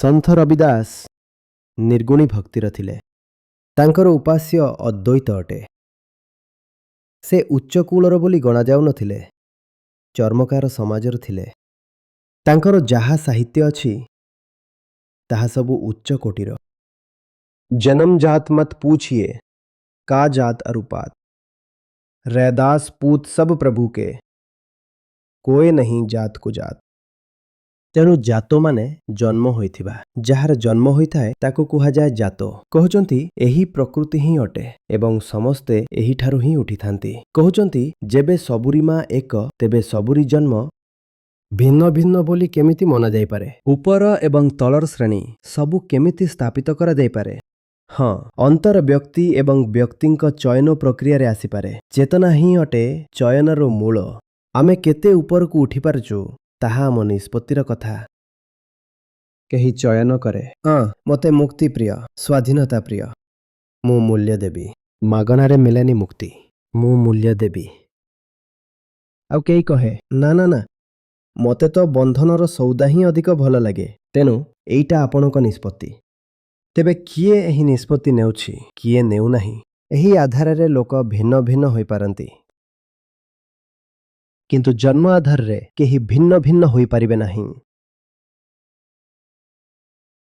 ସନ୍ଥ ରବିଦାସ ନିର୍ଗୁଣୀ ଭକ୍ତିର ଥିଲେ। ତାଙ୍କର ଉପାସ୍ୟ ଅଦ୍ୱୈତ ଅଟେ। ସେ ଉଚ୍ଚକୂଳର ବୋଲି ଗଣାଯାଉନଥିଲେ, ଚର୍ମକାର ସମାଜର ଥିଲେ। ତାଙ୍କର ଯାହା ସାହିତ୍ୟ ଅଛି ତାହା ସବୁ ଉଚ୍ଚ କୋଟିର। ଜନମ ଜାତ ମତ ପୂଛିଏ କା ଜାତ ଅରୁପାତ, ରୈଦାସ ପୂତ ସବ ପ୍ରଭୁ କେ, କୋଏ ନାହିଁ ଜାତ କୁ ଜାତ। ତେଣୁ ଜାତ ମାନେ ଜନ୍ମ ହୋଇଥିବା, ଯାହାର ଜନ୍ମ ହୋଇଥାଏ ତାକୁ କୁହାଯାଏ ଜାତ। କହୁଛନ୍ତି ଏହି ପ୍ରକୃତି ହିଁ ଅଟେ ଏବଂ ସମସ୍ତେ ଏହିଠାରୁ ହିଁ ଉଠିଥାନ୍ତି। କହୁଛନ୍ତି ଯେବେ ସବୁରି ମା ଏକ, ତେବେ ସବୁରି ଜନ୍ମ ଭିନ୍ନ ଭିନ୍ନ ବୋଲି କେମିତି ମନାଯାଇପାରେ? ଉପର ଏବଂ ତଳର ଶ୍ରେଣୀ ସବୁ କେମିତି ସ୍ଥାପିତ କରାଯାଇପାରେ? ହଁ, ଅନ୍ତର ବ୍ୟକ୍ତି ଏବଂ ବ୍ୟକ୍ତିଙ୍କ ଚୟନ ପ୍ରକ୍ରିୟାରେ ଆସିପାରେ। ଚେତନା ହିଁ ଅଟେ ଚୟନର ମୂଳ। ଆମେ କେତେ ଉପରକୁ ଉଠିପାରୁଛୁ ତାହା ଆମ ନିଷ୍ପତ୍ତିର କଥା। କେହି ଚୟନ କରେ, ମୋତେ ମୁକ୍ତି ପ୍ରିୟ, ସ୍ୱାଧୀନତା ପ୍ରିୟ, ମୁଁ ମୂଲ୍ୟ ଦେବି। ମାଗଣାରେ ମିଳେନି ମୁକ୍ତି, ମୁଁ ମୂଲ୍ୟ ଦେବି। ଆଉ କେହି କହେ ନା ନା ନା, ମୋତେ ତ ବନ୍ଧନର ସୌଦା ହିଁ ଅଧିକ ଭଲ ଲାଗେ, ତେଣୁ ଏଇଟା ଆପଣଙ୍କ ନିଷ୍ପତ୍ତି। ତେବେ କିଏ ଏହି ନିଷ୍ପତ୍ତି ନେଉଛି, କିଏ ନେଉନାହିଁ? ଏହି ଆଧାରରେ ଲୋକ ଭିନ୍ନ ଭିନ୍ନ ହୋଇପାରନ୍ତି, କିନ୍ତୁ ଜନ୍ମ ଆଧାରରେ କେହି ଭିନ୍ନ ଭିନ୍ନ ହୋଇପାରିବେ ନାହିଁ।